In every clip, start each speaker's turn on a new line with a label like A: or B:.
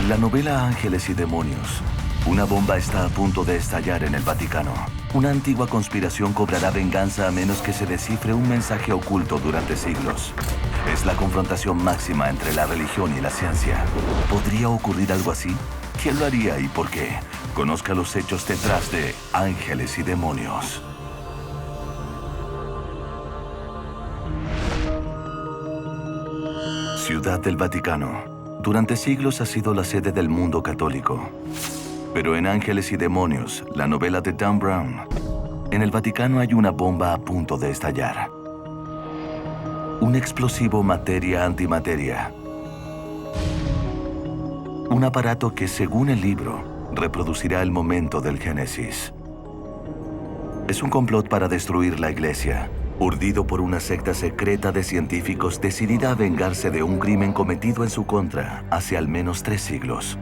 A: En la novela Ángeles y Demonios, una bomba está a punto de estallar en el Vaticano. Una antigua conspiración cobrará venganza a menos que se descifre un mensaje oculto durante siglos. Es la confrontación máxima entre la religión y la ciencia. ¿Podría ocurrir algo así? ¿Quién lo haría y por qué? Conozca los hechos detrás de Ángeles y Demonios. Ciudad del Vaticano. Durante siglos ha sido la sede del mundo católico. Pero en Ángeles y Demonios, la novela de Dan Brown, en el Vaticano hay una bomba a punto de estallar. Un explosivo materia-antimateria. Un aparato que, según el libro, reproducirá el momento del Génesis. Es un complot para destruir la iglesia, urdido por una secta secreta de científicos decidida a vengarse de un crimen cometido en su contra hace al menos 3 siglos.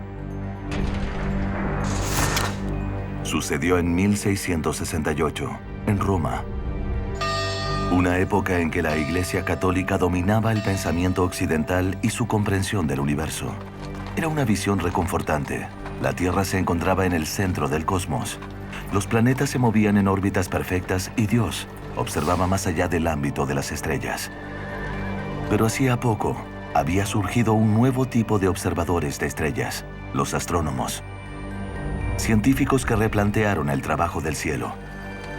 A: Sucedió en 1668, en Roma. Una época en que la Iglesia Católica dominaba el pensamiento occidental y su comprensión del universo. Era una visión reconfortante. La Tierra se encontraba en el centro del cosmos. Los planetas se movían en órbitas perfectas y Dios observaba más allá del ámbito de las estrellas. Pero hacía poco había surgido un nuevo tipo de observadores de estrellas, los astrónomos. Científicos que replantearon el trabajo del cielo,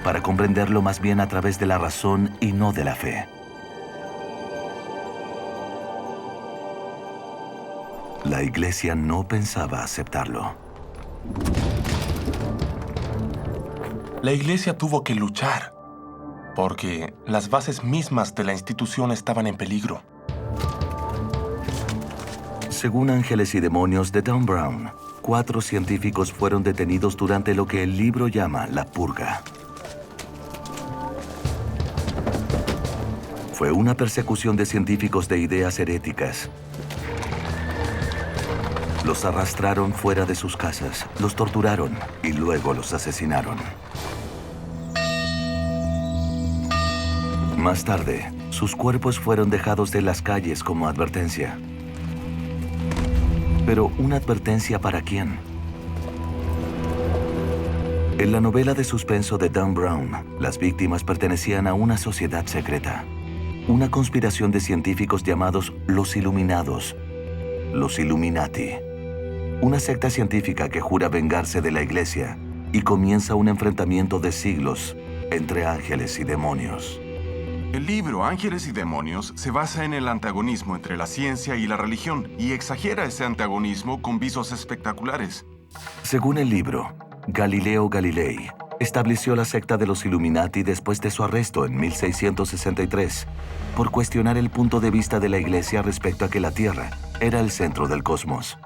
A: para comprenderlo más bien a través de la razón y no de la fe. La iglesia no pensaba aceptarlo.
B: La iglesia tuvo que luchar, porque las bases mismas de la institución estaban en peligro.
A: Según Ángeles y Demonios de Dan Brown, 4 científicos fueron detenidos durante lo que el libro llama la purga. Fue una persecución de científicos de ideas heréticas. Los arrastraron fuera de sus casas, los torturaron y luego los asesinaron. Más tarde, sus cuerpos fueron dejados en las calles como advertencia. Pero, ¿una advertencia para quién? En la novela de suspenso de Dan Brown, las víctimas pertenecían a una sociedad secreta. Una conspiración de científicos llamados los Iluminados, los Illuminati. Una secta científica que jura vengarse de la iglesia y comienza un enfrentamiento de siglos entre ángeles y demonios.
C: El libro Ángeles y Demonios se basa en el antagonismo entre la ciencia y la religión y exagera ese antagonismo con visos espectaculares.
A: Según el libro, Galileo Galilei estableció la secta de los Illuminati después de su arresto en 1663 por cuestionar el punto de vista de la iglesia respecto a que la Tierra era el centro del cosmos.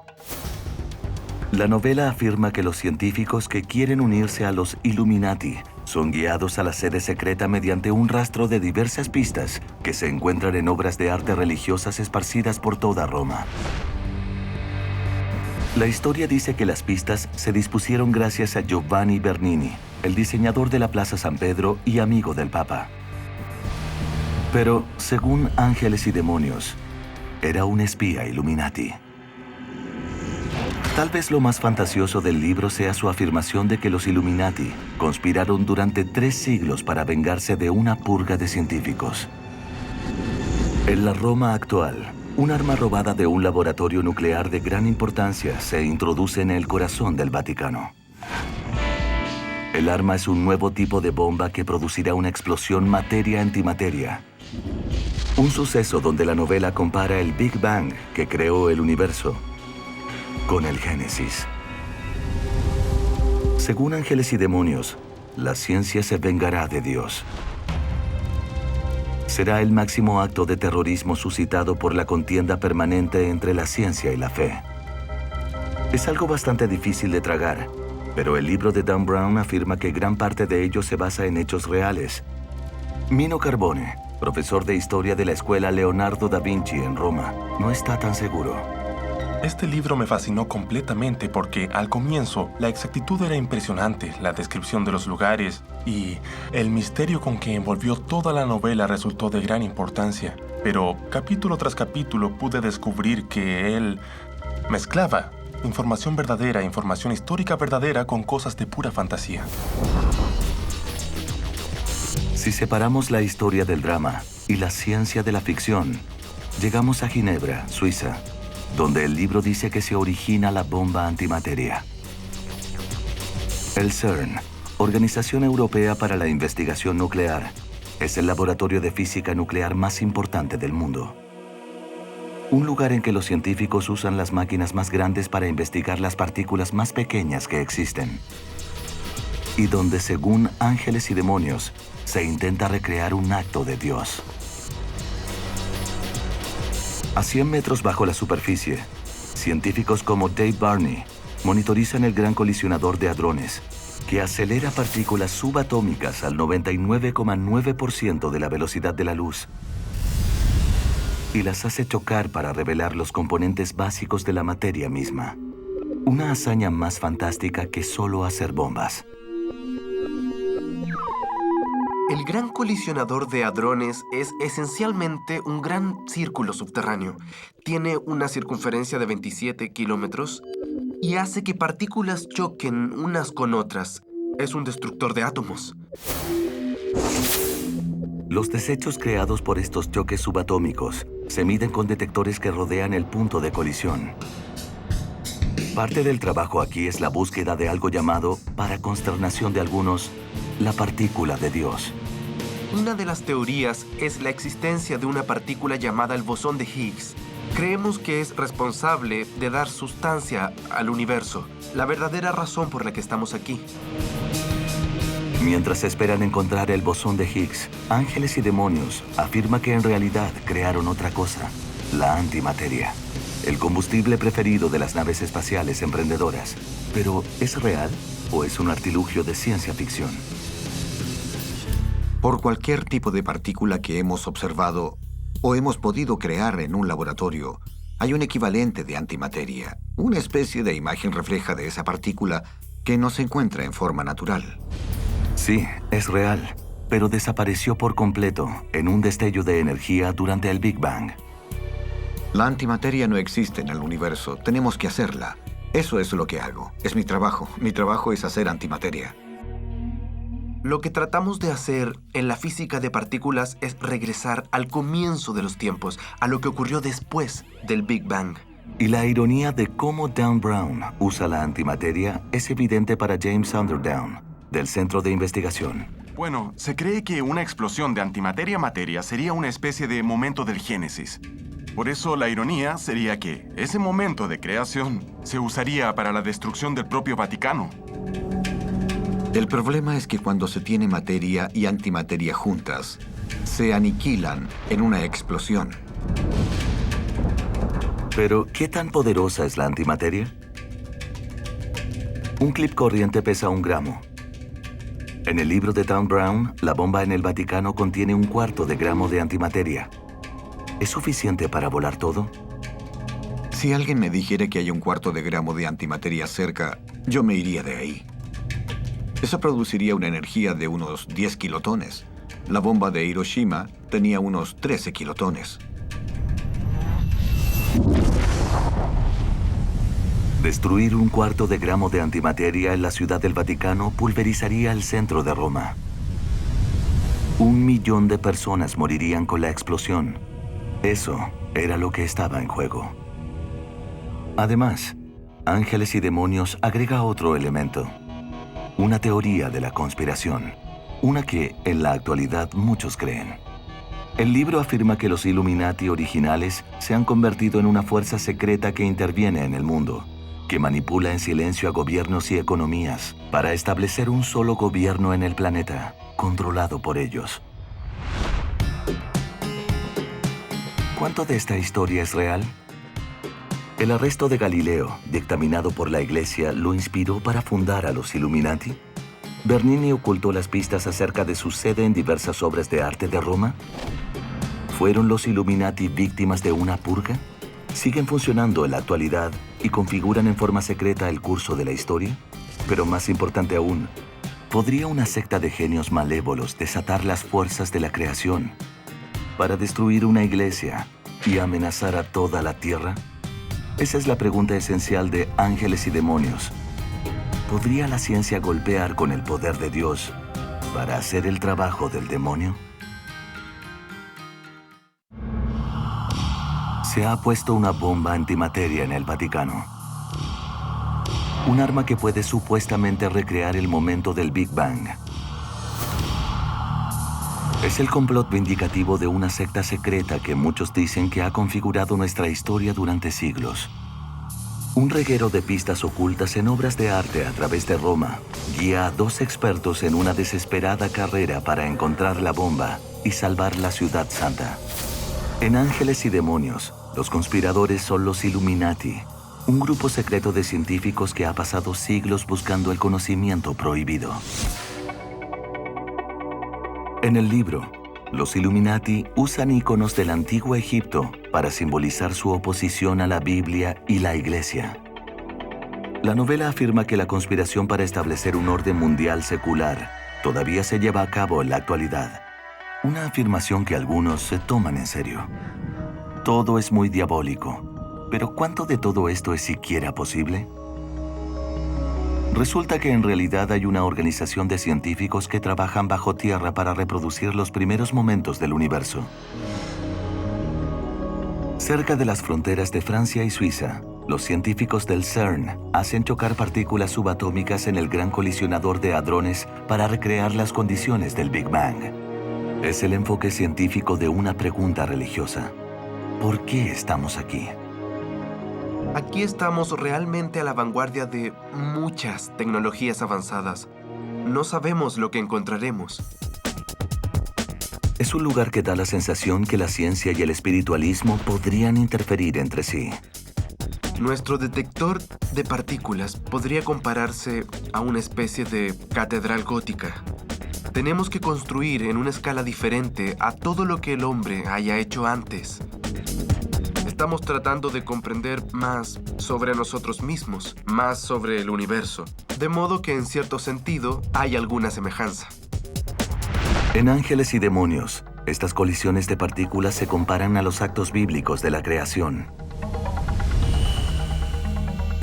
A: La novela afirma que los científicos que quieren unirse a los Illuminati son guiados a la sede secreta mediante un rastro de diversas pistas que se encuentran en obras de arte religiosas esparcidas por toda Roma. La historia dice que las pistas se dispusieron gracias a Giovanni Bernini, el diseñador de la Plaza San Pedro y amigo del Papa. Pero, según Ángeles y Demonios, era un espía Illuminati. Tal vez lo más fantasioso del libro sea su afirmación de que los Illuminati conspiraron durante 3 siglos para vengarse de una purga de científicos. En la Roma actual, un arma robada de un laboratorio nuclear de gran importancia se introduce en el corazón del Vaticano. El arma es un nuevo tipo de bomba que producirá una explosión materia-antimateria. Un suceso donde la novela compara el Big Bang que creó el universo con el Génesis. Según Ángeles y Demonios, la ciencia se vengará de Dios. Será el máximo acto de terrorismo suscitado por la contienda permanente entre la ciencia y la fe. Es algo bastante difícil de tragar, pero el libro de Dan Brown afirma que gran parte de ello se basa en hechos reales. Mino Carbone, profesor de historia de la escuela Leonardo da Vinci en Roma, no está tan seguro.
B: Este libro me fascinó completamente porque, al comienzo, la exactitud era impresionante, la descripción de los lugares y el misterio con que envolvió toda la novela resultó de gran importancia. Pero, capítulo tras capítulo, pude descubrir que él mezclaba Información verdadera, información histórica verdadera con cosas de pura fantasía.
A: Si separamos la historia del drama y la ciencia de la ficción, llegamos a Ginebra, Suiza, donde el libro dice que se origina la bomba antimateria. El CERN, Organización Europea para la Investigación Nuclear, es el laboratorio de física nuclear más importante del mundo. Un lugar en que los científicos usan las máquinas más grandes para investigar las partículas más pequeñas que existen. Y donde, según ángeles y demonios, se intenta recrear un acto de Dios. A 100 metros bajo la superficie, científicos como Dave Barney monitorizan el Gran Colisionador de Hadrones, que acelera partículas subatómicas al 99,9% de la velocidad de la luz y las hace chocar para revelar los componentes básicos de la materia misma. Una hazaña más fantástica que solo hacer bombas.
D: El Gran Colisionador de Hadrones es esencialmente un gran círculo subterráneo. Tiene una circunferencia de 27 kilómetros y hace que partículas choquen unas con otras. Es un destructor de átomos.
A: Los desechos creados por estos choques subatómicos se miden con detectores que rodean el punto de colisión. Parte del trabajo aquí es la búsqueda de algo llamado, para consternación de algunos, la partícula de Dios.
D: Una de las teorías es la existencia de una partícula llamada el bosón de Higgs. Creemos que es responsable de dar sustancia al universo, la verdadera razón por la que estamos aquí.
A: Mientras esperan encontrar el bosón de Higgs, ángeles y demonios afirman que en realidad crearon otra cosa, la antimateria, el combustible preferido de las naves espaciales emprendedoras. Pero, ¿es real o es un artilugio de ciencia ficción?
E: Por cualquier tipo de partícula que hemos observado o hemos podido crear en un laboratorio, hay un equivalente de antimateria, una especie de imagen refleja de esa partícula que no se encuentra en forma natural.
A: Sí, es real, pero desapareció por completo en un destello de energía durante el Big Bang.
E: La antimateria no existe en el universo, tenemos que hacerla. Eso es lo que hago, es mi trabajo. Mi trabajo es hacer antimateria.
D: Lo que tratamos de hacer en la física de partículas es regresar al comienzo de los tiempos, a lo que ocurrió después del Big Bang.
A: Y la ironía de cómo Dan Brown usa la antimateria es evidente para James Underdown, del Centro de Investigación.
C: Bueno, se cree que una explosión de antimateria-materia sería una especie de momento del Génesis. Por eso la ironía sería que ese momento de creación se usaría para la destrucción del propio Vaticano.
E: El problema es que cuando se tiene materia y antimateria juntas, se aniquilan en una explosión.
A: Pero, ¿qué tan poderosa es la antimateria? Un clip corriente pesa 1 gramo. En el libro de Dan Brown, la bomba en el Vaticano contiene 1/4 de gramo de antimateria. ¿Es suficiente para volar todo?
E: Si alguien me dijera que hay 1/4 de gramo de antimateria cerca, yo me iría de ahí. Eso produciría una energía de unos 10 kilotones. La bomba de Hiroshima tenía unos 13 kilotones.
A: Destruir 1/4 de gramo de antimateria en la Ciudad del Vaticano pulverizaría el centro de Roma. 1 millón de personas morirían con la explosión. Eso era lo que estaba en juego. Además, Ángeles y Demonios agrega otro elemento. Una teoría de la conspiración. Una que, en la actualidad, muchos creen. El libro afirma que los Illuminati originales se han convertido en una fuerza secreta que interviene en el mundo, que manipula en silencio a gobiernos y economías para establecer un solo gobierno en el planeta, controlado por ellos. ¿Cuánto de esta historia es real? ¿El arresto de Galileo, dictaminado por la Iglesia, lo inspiró para fundar a los Illuminati? ¿Bernini ocultó las pistas acerca de su sede en diversas obras de arte de Roma? ¿Fueron los Illuminati víctimas de una purga? ¿Siguen funcionando en la actualidad y configuran en forma secreta el curso de la historia? Pero más importante aún, ¿podría una secta de genios malévolos desatar las fuerzas de la creación para destruir una iglesia y amenazar a toda la tierra? Esa es la pregunta esencial de Ángeles y Demonios. ¿Podría la ciencia golpear con el poder de Dios para hacer el trabajo del demonio? Se ha puesto una bomba antimateria en el Vaticano. Un arma que puede supuestamente recrear el momento del Big Bang. Es el complot vindicativo de una secta secreta que muchos dicen que ha configurado nuestra historia durante siglos. Un reguero de pistas ocultas en obras de arte a través de Roma guía a dos expertos en una desesperada carrera para encontrar la bomba y salvar la ciudad santa. En Ángeles y Demonios, los conspiradores son los Illuminati, un grupo secreto de científicos que ha pasado siglos buscando el conocimiento prohibido. En el libro, los Illuminati usan iconos del antiguo Egipto para simbolizar su oposición a la Biblia y la Iglesia. La novela afirma que la conspiración para establecer un orden mundial secular todavía se lleva a cabo en la actualidad. Una afirmación que algunos se toman en serio. Todo es muy diabólico. ¿Pero cuánto de todo esto es siquiera posible? Resulta que en realidad hay una organización de científicos que trabajan bajo tierra para reproducir los primeros momentos del universo. Cerca de las fronteras de Francia y Suiza, los científicos del CERN hacen chocar partículas subatómicas en el Gran Colisionador de Hadrones para recrear las condiciones del Big Bang. Es el enfoque científico de una pregunta religiosa. ¿Por qué estamos aquí?
D: Aquí estamos realmente a la vanguardia de muchas tecnologías avanzadas. No sabemos lo que encontraremos.
A: Es un lugar que da la sensación que la ciencia y el espiritualismo podrían interferir entre sí.
D: Nuestro detector de partículas podría compararse a una especie de catedral gótica. Tenemos que construir en una escala diferente a todo lo que el hombre haya hecho antes. Estamos tratando de comprender más sobre nosotros mismos, más sobre el universo, de modo que en cierto sentido hay alguna semejanza.
A: En Ángeles y Demonios, estas colisiones de partículas se comparan a los actos bíblicos de la creación.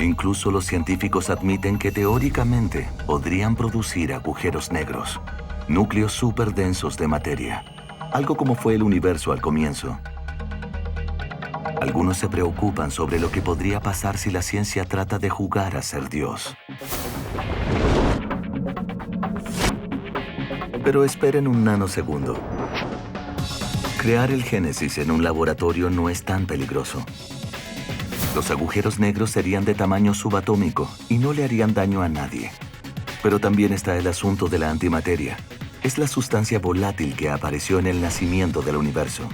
A: Incluso los científicos admiten que teóricamente podrían producir agujeros negros, núcleos superdensos de materia, algo como fue el universo al comienzo. Algunos se preocupan sobre lo que podría pasar si la ciencia trata de jugar a ser Dios. Pero esperen un nanosegundo. Crear el Génesis en un laboratorio no es tan peligroso. Los agujeros negros serían de tamaño subatómico y no le harían daño a nadie. Pero también está el asunto de la antimateria. Es la sustancia volátil que apareció en el nacimiento del universo.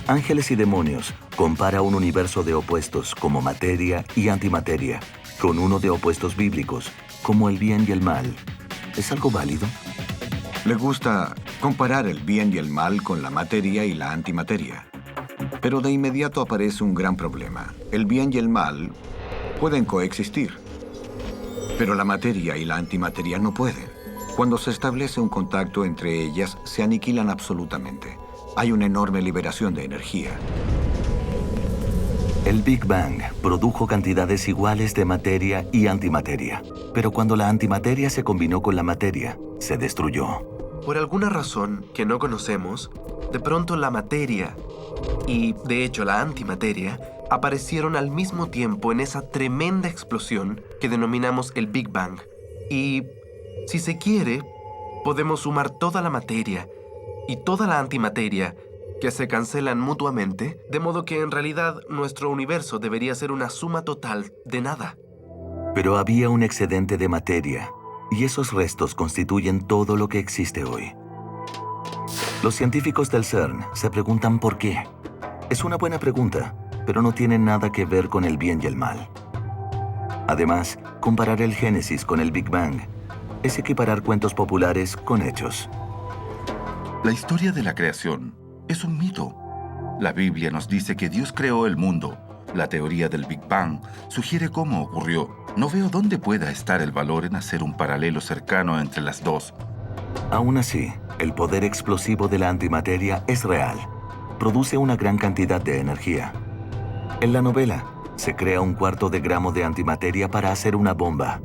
A: Ángeles y Demonios compara un universo de opuestos como materia y antimateria con uno de opuestos bíblicos como el bien y el mal. ¿Es algo válido?
E: Le gusta comparar el bien y el mal con la materia y la antimateria. Pero de inmediato aparece un gran problema. El bien y el mal pueden coexistir, pero la materia y la antimateria no pueden. Cuando se establece un contacto entre ellas, se aniquilan absolutamente. Hay una enorme liberación de energía.
A: El Big Bang produjo cantidades iguales de materia y antimateria, pero cuando la antimateria se combinó con la materia, se destruyó.
D: Por alguna razón que no conocemos, de pronto la materia y, de hecho, la antimateria aparecieron al mismo tiempo en esa tremenda explosión que denominamos el Big Bang. Y, si se quiere, podemos sumar toda la materia y toda la antimateria que se cancelan mutuamente, de modo que en realidad nuestro universo debería ser una suma total de nada.
A: Pero había un excedente de materia, y esos restos constituyen todo lo que existe hoy. Los científicos del CERN se preguntan por qué. Es una buena pregunta, pero no tiene nada que ver con el bien y el mal. Además, comparar el Génesis con el Big Bang es equiparar cuentos populares con hechos.
F: La historia de la creación es un mito. La Biblia nos dice que Dios creó el mundo. La teoría del Big Bang sugiere cómo ocurrió. No veo dónde pueda estar el valor en hacer un paralelo cercano entre las dos.
A: Aún así, el poder explosivo de la antimateria es real. Produce una gran cantidad de energía. En la novela, se crea un cuarto de gramo de antimateria para hacer una bomba.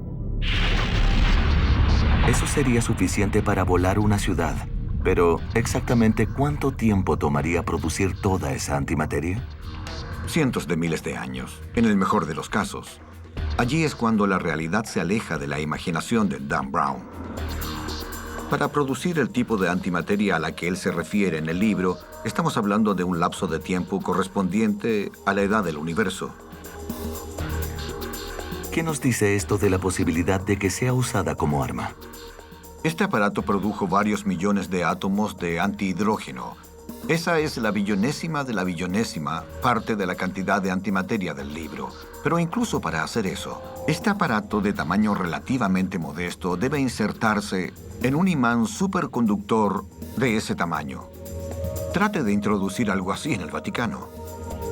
A: Eso sería suficiente para volar una ciudad. Pero, ¿exactamente cuánto tiempo tomaría producir toda esa antimateria?
E: Cientos de miles de años, en el mejor de los casos. Allí es cuando la realidad se aleja de la imaginación de Dan Brown. Para producir el tipo de antimateria a la que él se refiere en el libro, estamos hablando de un lapso de tiempo correspondiente a la edad del universo.
A: ¿Qué nos dice esto de la posibilidad de que sea usada como arma?
E: Este aparato produjo varios millones de átomos de antihidrógeno. Esa es la billonésima de la billonésima parte de la cantidad de antimateria del libro. Pero incluso para hacer eso, este aparato de tamaño relativamente modesto debe insertarse en un imán superconductor de ese tamaño. Trate de introducir algo así en el Vaticano.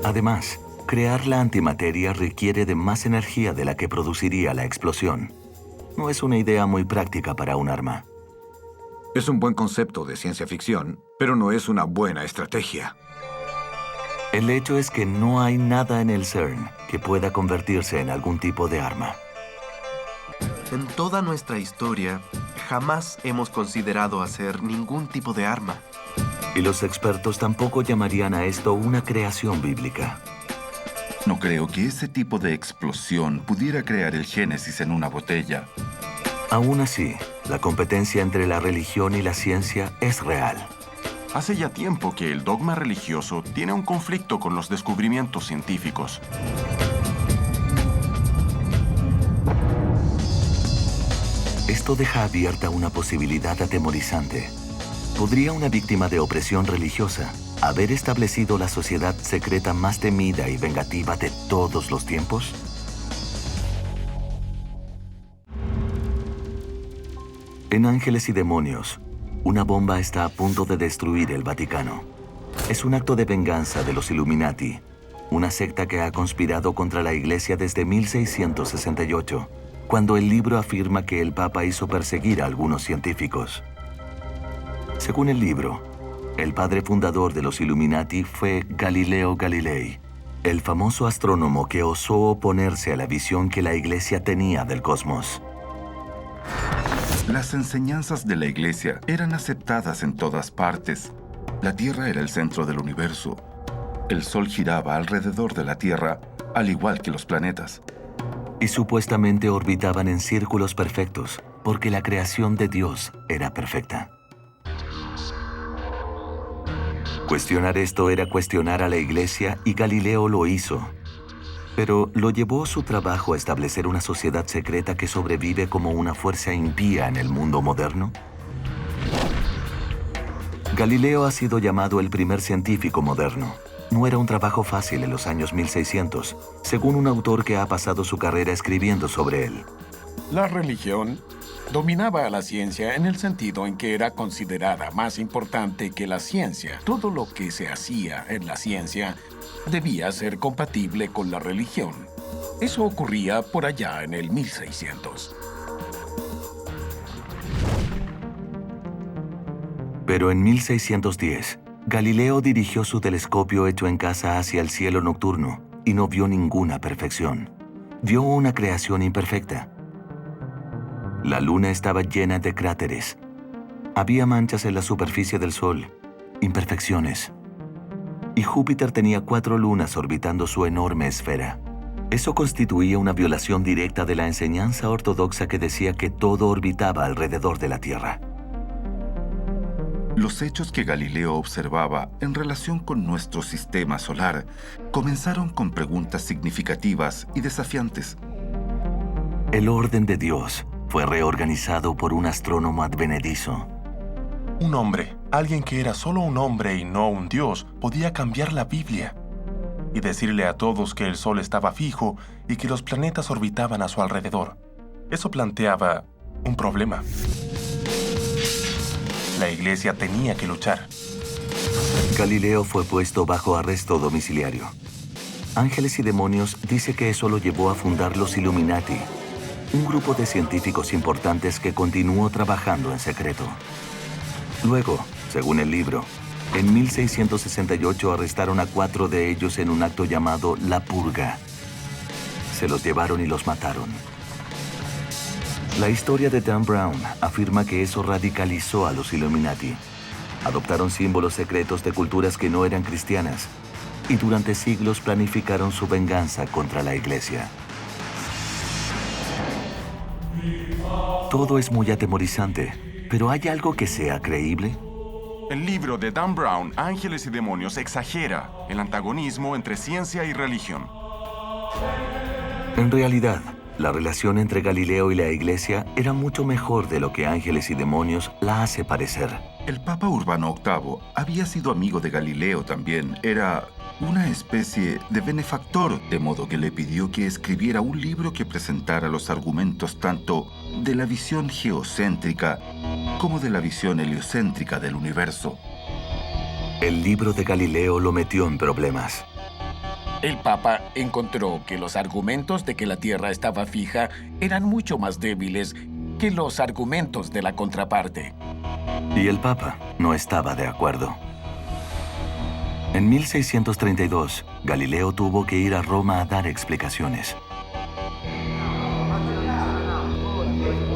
A: Además, crear la antimateria requiere de más energía de la que produciría la explosión. No es una idea muy práctica para un arma.
E: Es un buen concepto de ciencia ficción, pero no es una buena estrategia.
A: El hecho es que no hay nada en el CERN que pueda convertirse en algún tipo de arma.
D: En toda nuestra historia, jamás hemos considerado hacer ningún tipo de arma.
A: Y los expertos tampoco llamarían a esto una creación bíblica.
F: No creo que ese tipo de explosión pudiera crear el Génesis en una botella.
A: Aún así, la competencia entre la religión y la ciencia es real.
C: Hace ya tiempo que el dogma religioso tiene un conflicto con los descubrimientos científicos.
A: Esto deja abierta una posibilidad atemorizante. ¿Podría una víctima de opresión religiosa haber establecido la sociedad secreta más temida y vengativa de todos los tiempos? En Ángeles y Demonios, una bomba está a punto de destruir el Vaticano. Es un acto de venganza de los Illuminati, una secta que ha conspirado contra la Iglesia desde 1668, cuando el libro afirma que el Papa hizo perseguir a algunos científicos. Según el libro, el padre fundador de los Illuminati fue Galileo Galilei, el famoso astrónomo que osó oponerse a la visión que la Iglesia tenía del cosmos.
F: Las enseñanzas de la Iglesia eran aceptadas en todas partes. La Tierra era el centro del universo. El Sol giraba alrededor de la Tierra, al igual que los planetas.
A: Y supuestamente orbitaban en círculos perfectos, porque la creación de Dios era perfecta. Cuestionar esto era cuestionar a la Iglesia y Galileo lo hizo. Pero ¿lo llevó su trabajo a establecer una sociedad secreta que sobrevive como una fuerza impía en el mundo moderno? Galileo ha sido llamado el primer científico moderno. No era un trabajo fácil en los años 1600, según un autor que ha pasado su carrera escribiendo sobre él.
G: La religión dominaba a la ciencia en el sentido en que era considerada más importante que la ciencia. Todo lo que se hacía en la ciencia debía ser compatible con la religión. Eso ocurría por allá en el 1600.
A: Pero en 1610, Galileo dirigió su telescopio hecho en casa hacia el cielo nocturno y no vio ninguna perfección. Vio una creación imperfecta. La luna estaba llena de cráteres. Había manchas en la superficie del Sol, imperfecciones. Y Júpiter tenía 4 lunas orbitando su enorme esfera. Eso constituía una violación directa de la enseñanza ortodoxa que decía que todo orbitaba alrededor de la Tierra.
F: Los hechos que Galileo observaba en relación con nuestro sistema solar comenzaron con preguntas significativas y desafiantes.
A: El orden de Dios fue reorganizado por un astrónomo advenedizo.
B: Un hombre, alguien que era solo un hombre y no un dios, podía cambiar la Biblia y decirle a todos que el Sol estaba fijo y que los planetas orbitaban a su alrededor. Eso planteaba un problema. La Iglesia tenía que luchar.
A: Galileo fue puesto bajo arresto domiciliario. Ángeles y Demonios dice que eso lo llevó a fundar los Illuminati, un grupo de científicos importantes que continuó trabajando en secreto. Luego, según el libro, en 1668 arrestaron a 4 de ellos en un acto llamado La Purga. se los llevaron y los mataron. La historia de Dan Brown afirma que eso radicalizó a los Illuminati. Adoptaron símbolos secretos de culturas que no eran cristianas y durante siglos planificaron su venganza contra la Iglesia. Todo es muy atemorizante, pero ¿hay algo que sea creíble?
C: El libro de Dan Brown, Ángeles y Demonios, exagera el antagonismo entre ciencia y religión.
A: En realidad, la relación entre Galileo y la Iglesia era mucho mejor de lo que Ángeles y Demonios la hace parecer.
F: El Papa Urbano VIII había sido amigo de Galileo también. Era una especie de benefactor, de modo que le pidió que escribiera un libro que presentara los argumentos tanto de la visión geocéntrica como de la visión heliocéntrica del universo.
A: El libro de Galileo lo metió en problemas.
G: El Papa encontró que los argumentos de que la Tierra estaba fija eran mucho más débiles que los argumentos de la contraparte.
A: Y el Papa no estaba de acuerdo. En 1632, Galileo tuvo que ir a Roma a dar explicaciones.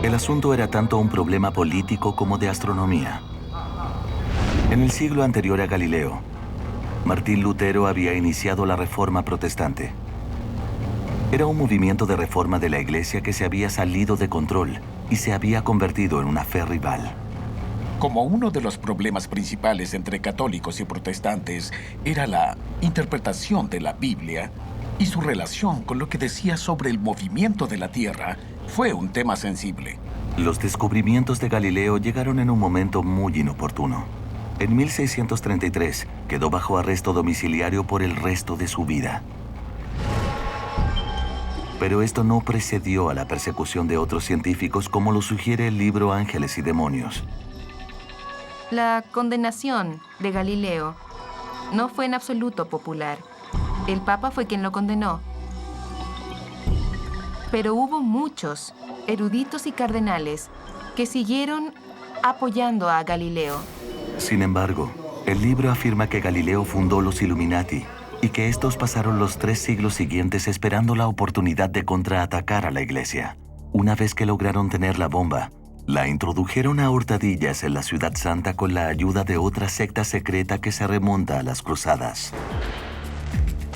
A: El asunto era tanto un problema político como de astronomía. En el siglo anterior a Galileo, Martín Lutero había iniciado la Reforma Protestante. Era un movimiento de reforma de la Iglesia que se había salido de control y se había convertido en una fe rival.
G: Como uno de los problemas principales entre católicos y protestantes era la interpretación de la Biblia y su relación con lo que decía sobre el movimiento de la Tierra, fue un tema sensible.
A: Los descubrimientos de Galileo llegaron en un momento muy inoportuno. En 1633 quedó bajo arresto domiciliario por el resto de su vida. Pero esto no precedió a la persecución de otros científicos como lo sugiere el libro Ángeles y Demonios.
H: La condenación de Galileo no fue en absoluto popular. El Papa fue quien lo condenó. Pero hubo muchos eruditos y cardenales que siguieron apoyando a Galileo.
A: Sin embargo, el libro afirma que Galileo fundó los Illuminati y que estos pasaron los 3 siglos siguientes esperando la oportunidad de contraatacar a la Iglesia. Una vez que lograron tener la bomba, la introdujeron a hurtadillas en la Ciudad Santa con la ayuda de otra secta secreta que se remonta a las cruzadas.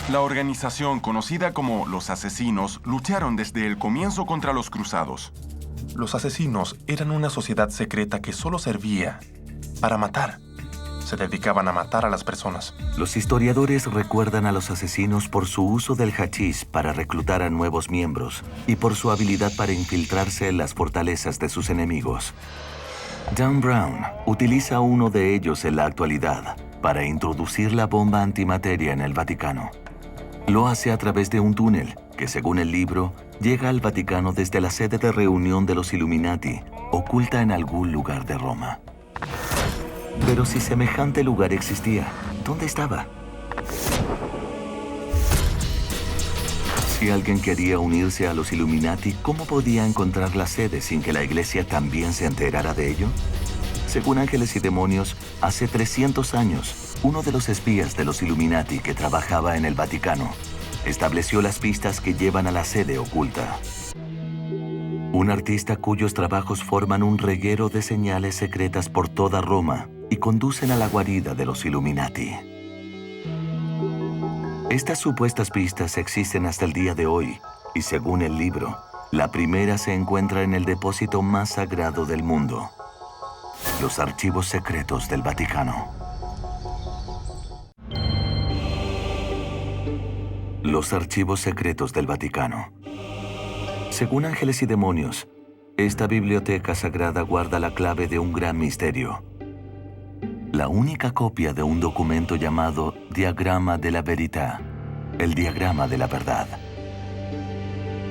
C: La organización conocida como los Asesinos lucharon desde el comienzo contra los cruzados.
B: Los asesinos eran una sociedad secreta que solo servía para matar. Se dedicaban a matar a las personas.
A: Los historiadores recuerdan a los asesinos por su uso del hachís para reclutar a nuevos miembros y por su habilidad para infiltrarse en las fortalezas de sus enemigos. Dan Brown utiliza uno de ellos en la actualidad para introducir la bomba antimateria en el Vaticano. Lo hace a través de un túnel que, según el libro, llega al Vaticano desde la sede de reunión de los Illuminati, oculta en algún lugar de Roma. Pero si semejante lugar existía, ¿dónde estaba? Si alguien quería unirse a los Illuminati, ¿cómo podía encontrar la sede sin que la Iglesia también se enterara de ello? Según Ángeles y Demonios, hace 300 años, uno de los espías de los Illuminati que trabajaba en el Vaticano estableció las pistas que llevan a la sede oculta. Un artista cuyos trabajos forman un reguero de señales secretas por toda Roma y conducen a la guarida de los Illuminati. Estas supuestas pistas existen hasta el día de hoy y, según el libro, la primera se encuentra en el depósito más sagrado del mundo, los archivos secretos del Vaticano. Los archivos secretos del Vaticano. Según Ángeles y Demonios, esta biblioteca sagrada guarda la clave de un gran misterio. La única copia de un documento llamado Diagrama de la Verità, el diagrama de la verdad.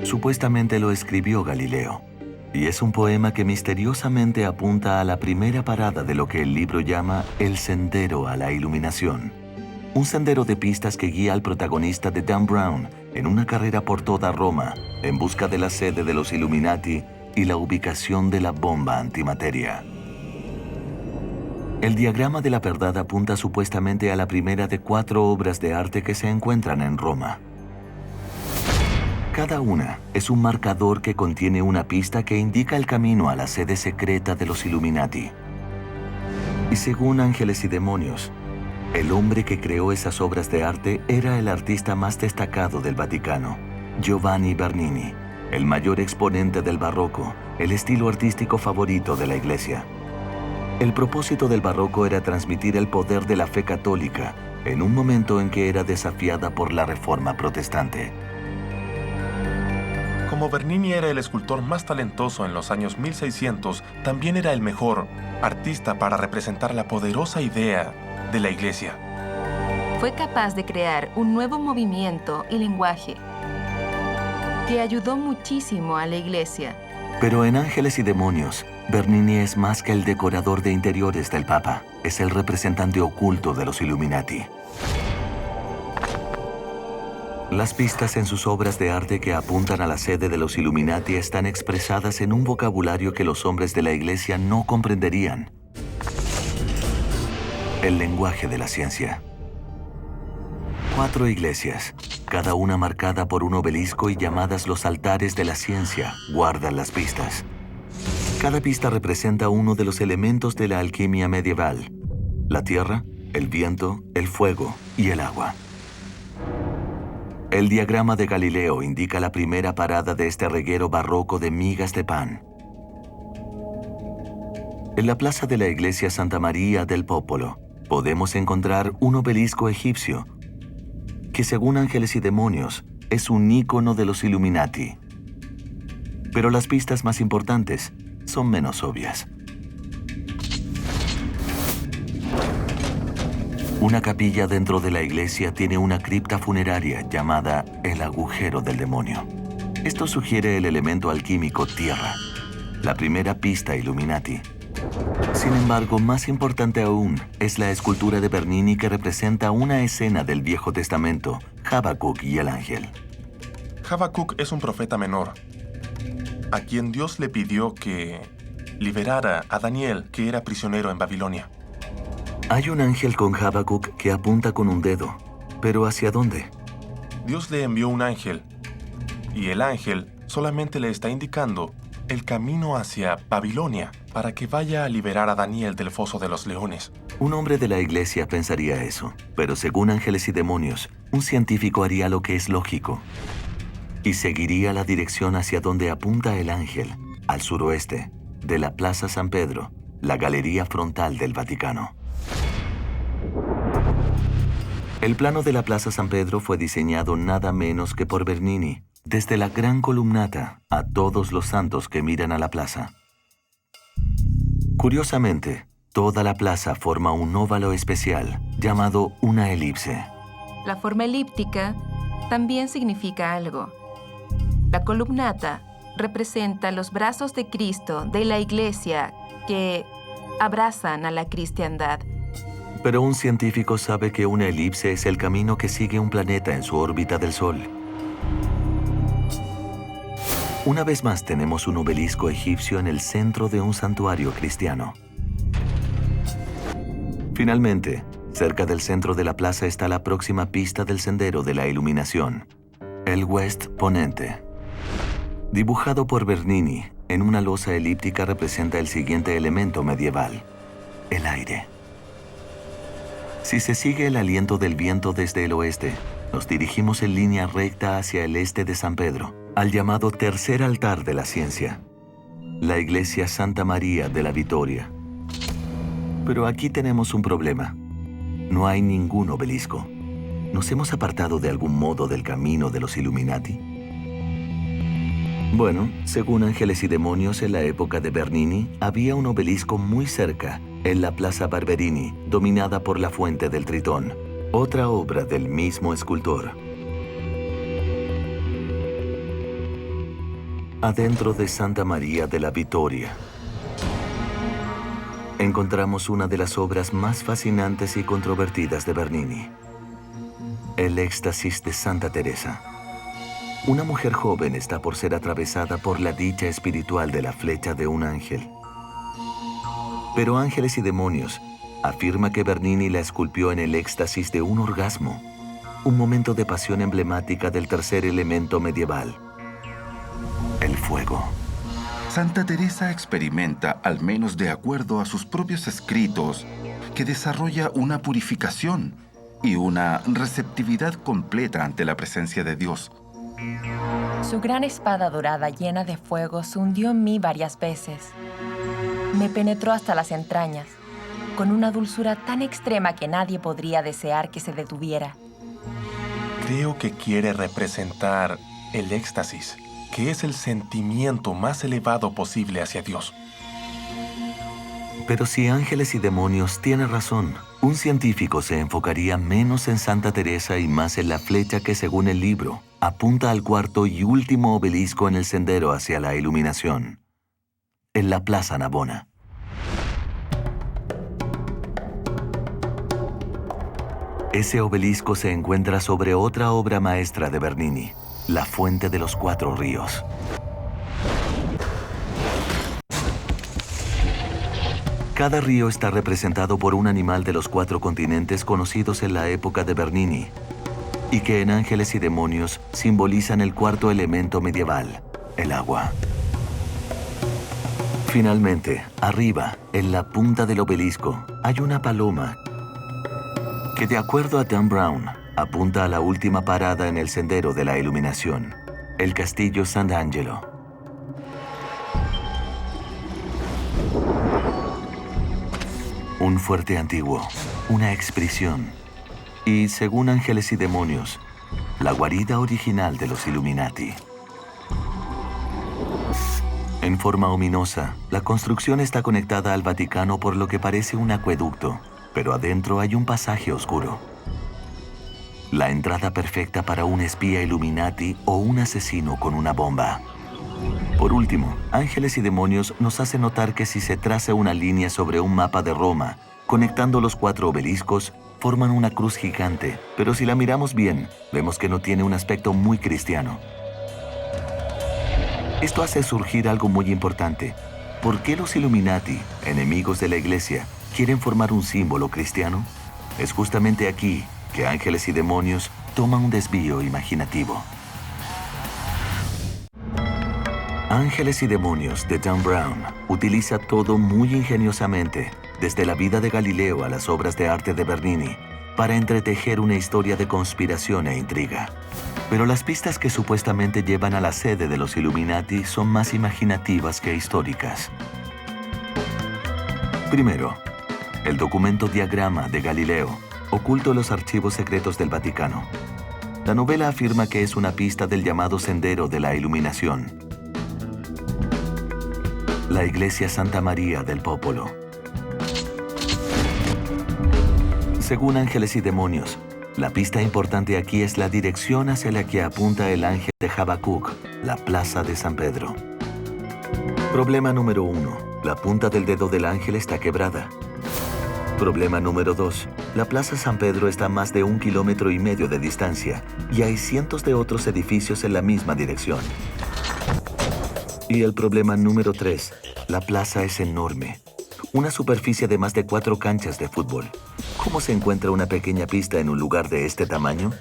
A: Supuestamente lo escribió Galileo, y es un poema que misteriosamente apunta a la primera parada de lo que el libro llama el Sendero a la Iluminación. Un sendero de pistas que guía al protagonista de Dan Brown en una carrera por toda Roma en busca de la sede de los Illuminati y la ubicación de la bomba antimateria. El diagrama de la verdad apunta supuestamente a la primera de 4 obras de arte que se encuentran en Roma. Cada una es un marcador que contiene una pista que indica el camino a la sede secreta de los Illuminati. Y según Ángeles y Demonios, el hombre que creó esas obras de arte era el artista más destacado del Vaticano, Giovanni Bernini, el mayor exponente del barroco, el estilo artístico favorito de la Iglesia. El propósito del barroco era transmitir el poder de la fe católica en un momento en que era desafiada por la Reforma protestante.
B: Como Bernini era el escultor más talentoso en los años 1600, también era el mejor artista para representar la poderosa idea de la Iglesia.
H: Fue capaz de crear un nuevo movimiento y lenguaje que ayudó muchísimo a la Iglesia.
A: Pero en Ángeles y Demonios, Bernini es más que el decorador de interiores del Papa. Es el representante oculto de los Illuminati. Las pistas en sus obras de arte que apuntan a la sede de los Illuminati están expresadas en un vocabulario que los hombres de la Iglesia no comprenderían. El lenguaje de la ciencia. 4 iglesias, cada una marcada por un obelisco y llamadas los altares de la ciencia, guardan las pistas. Cada pista representa uno de los elementos de la alquimia medieval: la tierra, el viento, el fuego y el agua. El diagrama de Galileo indica la primera parada de este reguero barroco de migas de pan. En la plaza de la iglesia Santa María del Popolo podemos encontrar un obelisco egipcio que, según Ángeles y Demonios, es un ícono de los Illuminati. Pero las pistas más importantes son menos obvias. Una capilla dentro de la iglesia tiene una cripta funeraria llamada el agujero del demonio. Esto sugiere el elemento alquímico tierra, la primera pista Illuminati. Sin embargo, más importante aún es la escultura de Bernini que representa una escena del Viejo Testamento, Habacuc y el ángel.
B: Habacuc es un profeta menor, a quien Dios le pidió que liberara a Daniel, que era prisionero en Babilonia.
A: Hay un ángel con Habacuc que apunta con un dedo, pero ¿hacia dónde?
B: Dios le envió un ángel, y el ángel solamente le está indicando el camino hacia Babilonia para que vaya a liberar a Daniel del foso de los leones.
A: Un hombre de la iglesia pensaría eso, pero según Ángeles y Demonios, un científico haría lo que es lógico y seguiría la dirección hacia donde apunta el ángel, al suroeste, de la Plaza San Pedro, la galería frontal del Vaticano. El plano de la Plaza San Pedro fue diseñado nada menos que por Bernini, desde la gran columnata a todos los santos que miran a la plaza. Curiosamente, toda la plaza forma un óvalo especial, llamado una elipse.
H: La forma elíptica también significa algo. La columnata representa los brazos de Cristo de la Iglesia que abrazan a la cristiandad.
A: Pero un científico sabe que una elipse es el camino que sigue un planeta en su órbita del Sol. Una vez más tenemos un obelisco egipcio en el centro de un santuario cristiano. Finalmente, cerca del centro de la plaza está la próxima pista del sendero de la iluminación, el West Ponente. Dibujado por Bernini en una losa elíptica, representa el siguiente elemento medieval: el aire. Si se sigue el aliento del viento desde el oeste, nos dirigimos en línea recta hacia el este de San Pedro, al llamado tercer altar de la ciencia, la iglesia Santa María de la Vittoria. Pero aquí tenemos un problema. No hay ningún obelisco. ¿Nos hemos apartado de algún modo del camino de los Illuminati? Bueno, según Ángeles y Demonios, en la época de Bernini, había un obelisco muy cerca, en la Plaza Barberini, dominada por la Fuente del Tritón, otra obra del mismo escultor. Adentro de Santa María de la Vittoria, encontramos una de las obras más fascinantes y controvertidas de Bernini: el éxtasis de Santa Teresa. Una mujer joven está por ser atravesada por la dicha espiritual de la flecha de un ángel. Pero Ángeles y Demonios afirma que Bernini la esculpió en el éxtasis de un orgasmo, un momento de pasión emblemática del tercer elemento medieval, el fuego.
F: Santa Teresa experimenta, al menos de acuerdo a sus propios escritos, que desarrolla una purificación y una receptividad completa ante la presencia de Dios.
I: Su gran espada dorada llena de fuego se hundió en mí varias veces. Me penetró hasta las entrañas, con una dulzura tan extrema que nadie podría desear que se detuviera.
B: Creo que quiere representar el éxtasis, que es el sentimiento más elevado posible hacia Dios.
A: Pero si Ángeles y Demonios tiene razón, un científico se enfocaría menos en Santa Teresa y más en la flecha que, según el libro, apunta al cuarto y último obelisco en el sendero hacia la iluminación, en la Plaza Navona. Ese obelisco se encuentra sobre otra obra maestra de Bernini, La Fuente de los Cuatro Ríos. Cada río está representado por un animal de los 4 continentes conocidos en la época de Bernini, y que en Ángeles y Demonios simbolizan el cuarto elemento medieval, el agua. Finalmente, arriba, en la punta del obelisco, hay una paloma que, de acuerdo a Dan Brown, apunta a la última parada en el sendero de la iluminación, el Castillo Sant'Angelo. Un fuerte antiguo, una expresión, y, según Ángeles y Demonios, la guarida original de los Illuminati. En forma ominosa, la construcción está conectada al Vaticano por lo que parece un acueducto, pero adentro hay un pasaje oscuro. La entrada perfecta para un espía Illuminati o un asesino con una bomba. Por último, Ángeles y Demonios nos hace notar que si se traza una línea sobre un mapa de Roma, conectando los 4 obeliscos, forman una cruz gigante, pero si la miramos bien, vemos que no tiene un aspecto muy cristiano. Esto hace surgir algo muy importante. ¿Por qué los Illuminati, enemigos de la Iglesia, quieren formar un símbolo cristiano? Es justamente aquí que Ángeles y Demonios toman un desvío imaginativo. Ángeles y Demonios de Dan Brown utiliza todo muy ingeniosamente, desde la vida de Galileo a las obras de arte de Bernini, para entretejer una historia de conspiración e intriga. Pero las pistas que supuestamente llevan a la sede de los Illuminati son más imaginativas que históricas. Primero, el documento diagrama de Galileo, oculto en los archivos secretos del Vaticano. La novela afirma que es una pista del llamado Sendero de la Iluminación, la Iglesia Santa María del Popolo. Según Ángeles y Demonios, la pista importante aquí es la dirección hacia la que apunta el ángel de Habacuc, la Plaza de San Pedro. Problema número 1. La punta del dedo del ángel está quebrada. Problema número 2. La Plaza San Pedro está a más de 1,5 kilómetros de distancia y hay cientos de otros edificios en la misma dirección. Y el problema número 3. La plaza es enorme. Una superficie de más de 4 canchas de fútbol. ¿Cómo se encuentra una pequeña pista en un lugar de este tamaño?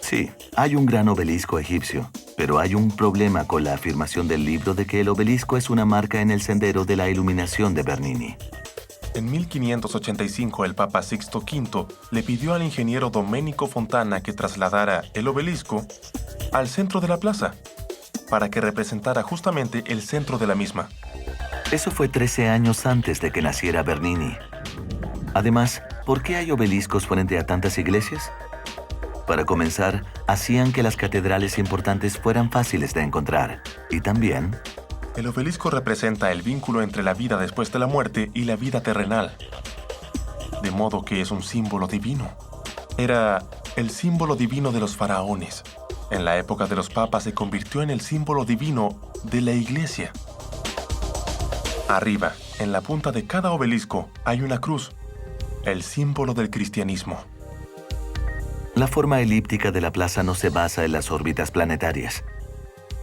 A: Sí, hay un gran obelisco egipcio, pero hay un problema con la afirmación del libro de que el obelisco es una marca en el sendero de la iluminación de Bernini.
B: En 1585, el Papa Sixto V le pidió al ingeniero Domenico Fontana que trasladara el obelisco al centro de la plaza, para que representara justamente el centro de la misma.
A: Eso fue 13 años antes de que naciera Bernini. Además, ¿por qué hay obeliscos frente a tantas iglesias? Para comenzar, hacían que las catedrales importantes fueran fáciles de encontrar. Y también,
B: el obelisco representa el vínculo entre la vida después de la muerte y la vida terrenal. De modo que es un símbolo divino. Era el símbolo divino de los faraones. En la época de los papas se convirtió en el símbolo divino de la iglesia. Arriba, en la punta de cada obelisco, hay una cruz, el símbolo del cristianismo.
A: La forma elíptica de la plaza no se basa en las órbitas planetarias.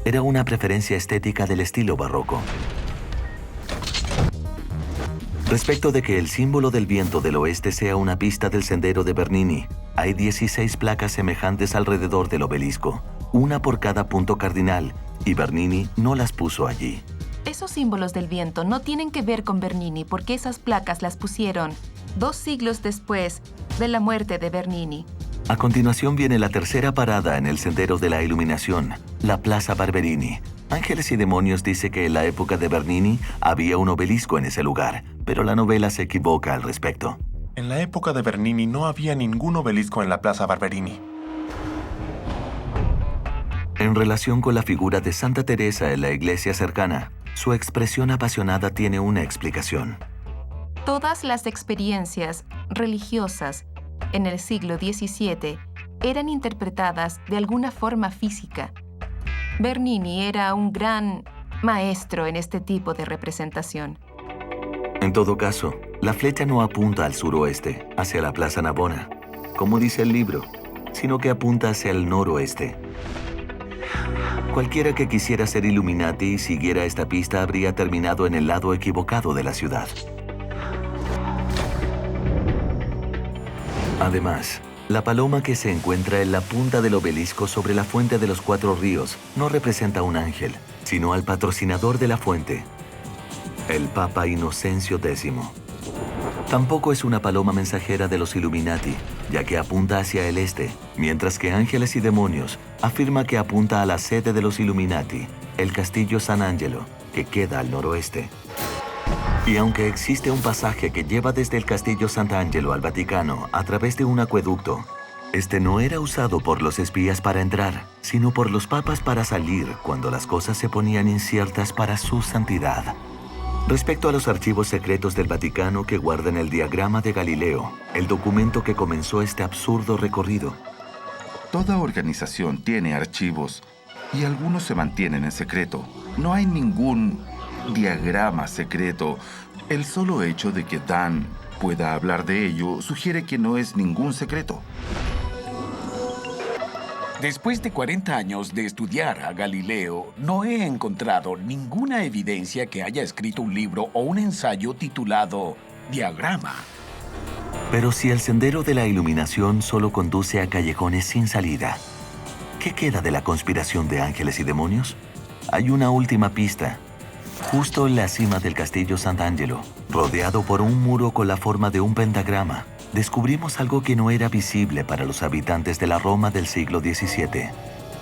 A: Era una preferencia estética del estilo barroco. Respecto de que el símbolo del viento del oeste sea una pista del sendero de Bernini, hay 16 placas semejantes alrededor del obelisco, una por cada punto cardinal, y Bernini no las puso allí.
H: Esos símbolos del viento no tienen que ver con Bernini porque esas placas las pusieron 2 siglos después de la muerte de Bernini.
A: A continuación viene la tercera parada en el Sendero de la Iluminación, la Plaza Barberini. Ángeles y Demonios dice que en la época de Bernini había un obelisco en ese lugar, pero la novela se equivoca al respecto.
B: En la época de Bernini no había ningún obelisco en la Plaza Barberini.
A: En relación con la figura de Santa Teresa en la iglesia cercana, su expresión apasionada tiene una explicación.
H: Todas las experiencias religiosas en el siglo XVII eran interpretadas de alguna forma física. Bernini era un gran maestro en este tipo de representación.
A: En todo caso, la flecha no apunta al suroeste, hacia la Plaza Navona, como dice el libro, sino que apunta hacia el noroeste. Cualquiera que quisiera ser Illuminati y siguiera esta pista habría terminado en el lado equivocado de la ciudad. Además, la paloma que se encuentra en la punta del obelisco sobre la fuente de los 4 ríos no representa a un ángel, sino al patrocinador de la fuente, el Papa Inocencio X. Tampoco es una paloma mensajera de los Illuminati, ya que apunta hacia el este, mientras que Ángeles y Demonios afirma que apunta a la sede de los Illuminati, el Castillo San Angelo, que queda al noroeste. Y aunque existe un pasaje que lleva desde el Castillo Sant'Angelo al Vaticano a través de un acueducto, este no era usado por los espías para entrar, sino por los papas para salir cuando las cosas se ponían inciertas para su santidad. Respecto a los archivos secretos del Vaticano que guardan el diagrama de Galileo, el documento que comenzó este absurdo recorrido.
F: Toda organización tiene archivos y algunos se mantienen en secreto. No hay ningún diagrama secreto. El solo hecho de que Dan pueda hablar de ello sugiere que no es ningún secreto.
G: Después de 40 años de estudiar a Galileo, no he encontrado ninguna evidencia que haya escrito un libro o un ensayo titulado Diagrama.
A: Pero si el sendero de la iluminación solo conduce a callejones sin salida, ¿qué queda de la conspiración de Ángeles y Demonios? Hay una última pista. Justo en la cima del Castillo Sant'Angelo, rodeado por un muro con la forma de un pentagrama, descubrimos algo que no era visible para los habitantes de la Roma del siglo XVII.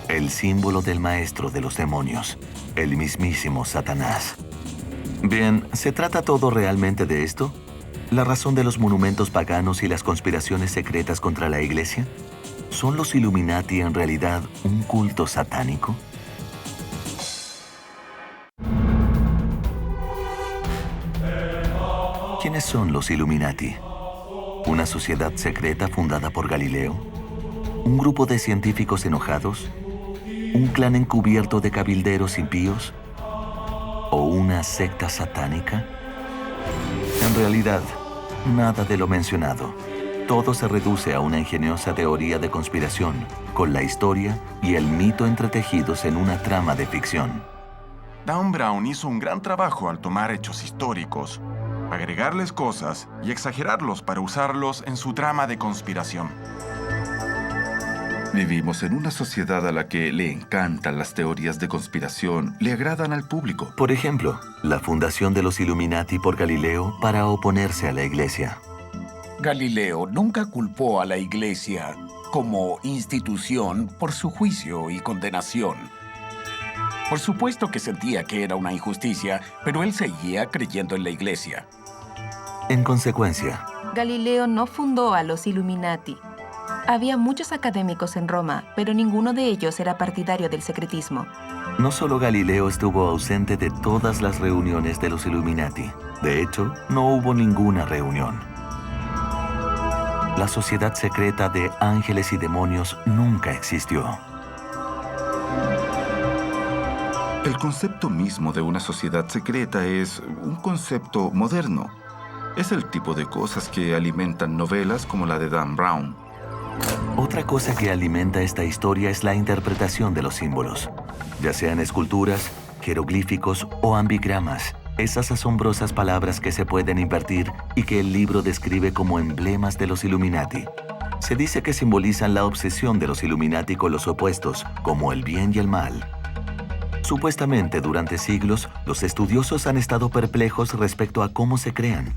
A: El símbolo del maestro de los demonios, el mismísimo Satanás. Bien, ¿se trata todo realmente de esto? ¿La razón de los monumentos paganos y las conspiraciones secretas contra la Iglesia? ¿Son los Illuminati en realidad un culto satánico? ¿Quiénes son los Illuminati? ¿Una sociedad secreta fundada por Galileo? ¿Un grupo de científicos enojados? ¿Un clan encubierto de cabilderos impíos? ¿O una secta satánica? En realidad, nada de lo mencionado. Todo se reduce a una ingeniosa teoría de conspiración, con la historia y el mito entretejidos en una trama de ficción.
C: Dan Brown hizo un gran trabajo al tomar hechos históricos, agregarles cosas y exagerarlos para usarlos en su trama de conspiración.
F: Vivimos en una sociedad a la que le encantan las teorías de conspiración, le agradan al público.
A: Por ejemplo, la fundación de los Illuminati por Galileo para oponerse a la Iglesia.
G: Galileo nunca culpó a la Iglesia como institución por su juicio y condenación. Por supuesto que sentía que era una injusticia, pero él seguía creyendo en la Iglesia.
A: En consecuencia,
H: Galileo no fundó a los Illuminati. Había muchos académicos en Roma, pero ninguno de ellos era partidario del secretismo.
A: no solo Galileo estuvo ausente de todas las reuniones de los Illuminati. De hecho, no hubo ninguna reunión. La sociedad secreta de ángeles y demonios nunca existió.
F: El concepto mismo de una sociedad secreta es un concepto moderno. Es el tipo de cosas que alimentan novelas como la de Dan Brown.
A: Otra cosa que alimenta esta historia es la interpretación de los símbolos, ya sean esculturas, jeroglíficos o ambigramas, esas asombrosas palabras que se pueden invertir y que el libro describe como emblemas de los Illuminati. Se dice que simbolizan la obsesión de los Illuminati con los opuestos, como el bien y el mal. Supuestamente, durante siglos, los estudiosos han estado perplejos respecto a cómo se crean.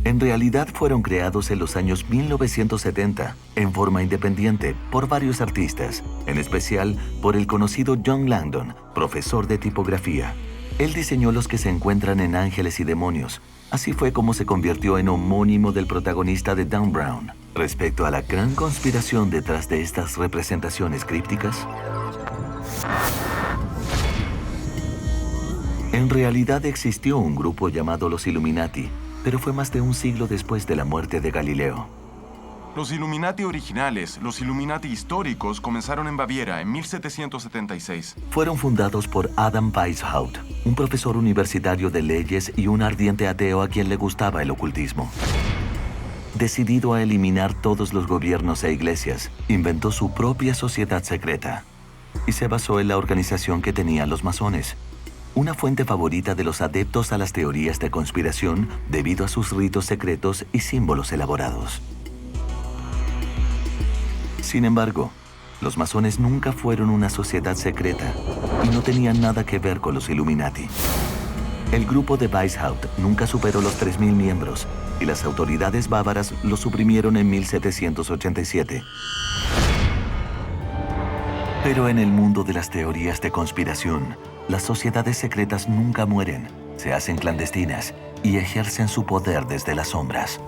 A: En realidad fueron creados en los años 1970, en forma independiente, por varios artistas, en especial por el conocido John Langdon, profesor de tipografía. Él diseñó los que se encuentran en Ángeles y Demonios. Así fue como se convirtió en homónimo del protagonista de Dan Brown. Respecto a la gran conspiración detrás de estas representaciones crípticas, en realidad existió un grupo llamado los Illuminati, pero fue más de un siglo después de la muerte de Galileo.
C: Los Illuminati originales, los Illuminati históricos, comenzaron en Baviera en 1776.
A: Fueron fundados por Adam Weishaupt, un profesor universitario de leyes y un ardiente ateo a quien le gustaba el ocultismo. Decidido a eliminar todos los gobiernos e iglesias, inventó su propia sociedad secreta y se basó en la organización que tenían los masones, una fuente favorita de los adeptos a las teorías de conspiración debido a sus ritos secretos y símbolos elaborados. Sin embargo, los masones nunca fueron una sociedad secreta y no tenían nada que ver con los Illuminati. El grupo de Weishaupt nunca superó los 3.000 miembros y las autoridades bávaras lo suprimieron en 1787. Pero en el mundo de las teorías de conspiración, las sociedades secretas nunca mueren, se hacen clandestinas y ejercen su poder desde las sombras.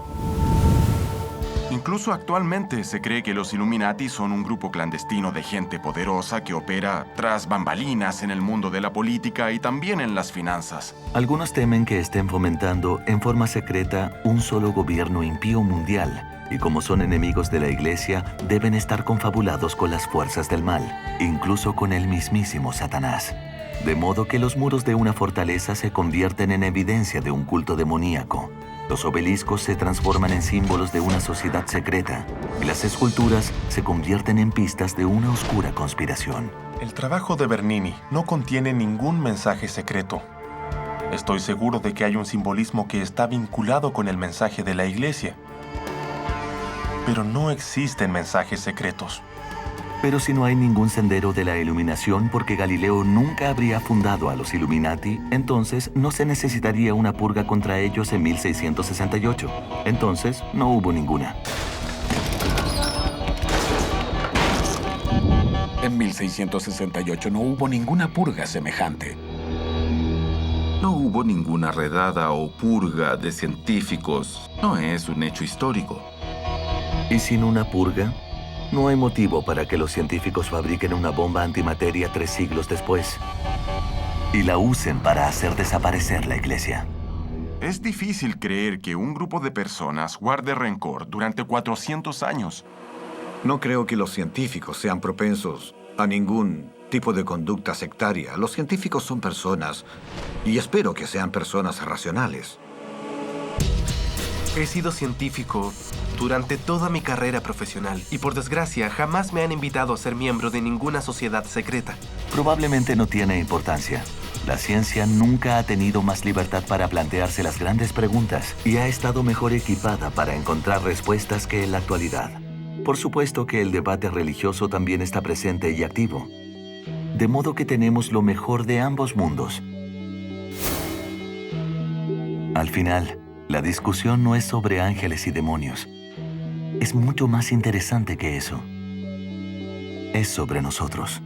C: Incluso actualmente se cree que los Illuminati son un grupo clandestino de gente poderosa que opera tras bambalinas en el mundo de la política y también en las finanzas.
A: Algunos temen que estén fomentando en forma secreta un solo gobierno impío mundial, y como son enemigos de la Iglesia, deben estar confabulados con las fuerzas del mal, incluso con el mismísimo Satanás. De modo que los muros de una fortaleza se convierten en evidencia de un culto demoníaco. Los obeliscos se transforman en símbolos de una sociedad secreta y las esculturas se convierten en pistas de una oscura conspiración.
B: El trabajo de Bernini no contiene ningún mensaje secreto. Estoy seguro de que hay un simbolismo que está vinculado con el mensaje de la Iglesia. Pero no existen mensajes secretos.
A: Pero si no hay ningún sendero de la iluminación porque Galileo nunca habría fundado a los Illuminati, entonces no se necesitaría una purga contra ellos en 1668. Entonces no hubo ninguna.
G: En 1668 no hubo ninguna purga semejante.
F: No hubo ninguna redada o purga de científicos. No es un hecho histórico.
A: ¿Y sin una purga? No hay motivo para que los científicos fabriquen una bomba antimateria 3 siglos después y la usen para hacer desaparecer la Iglesia.
C: Es difícil creer que un grupo de personas guarde rencor durante 400 años.
E: No creo que los científicos sean propensos a ningún tipo de conducta sectaria. Los científicos son personas y espero que sean personas racionales.
D: He sido científico durante toda mi carrera profesional y por desgracia jamás me han invitado a ser miembro de ninguna sociedad secreta.
A: Probablemente no tiene importancia. La ciencia nunca ha tenido más libertad para plantearse las grandes preguntas y ha estado mejor equipada para encontrar respuestas que en la actualidad. Por supuesto que el debate religioso también está presente y activo. De modo que tenemos lo mejor de ambos mundos. Al final, la discusión no es sobre ángeles y demonios. Es mucho más interesante que eso. Es sobre nosotros.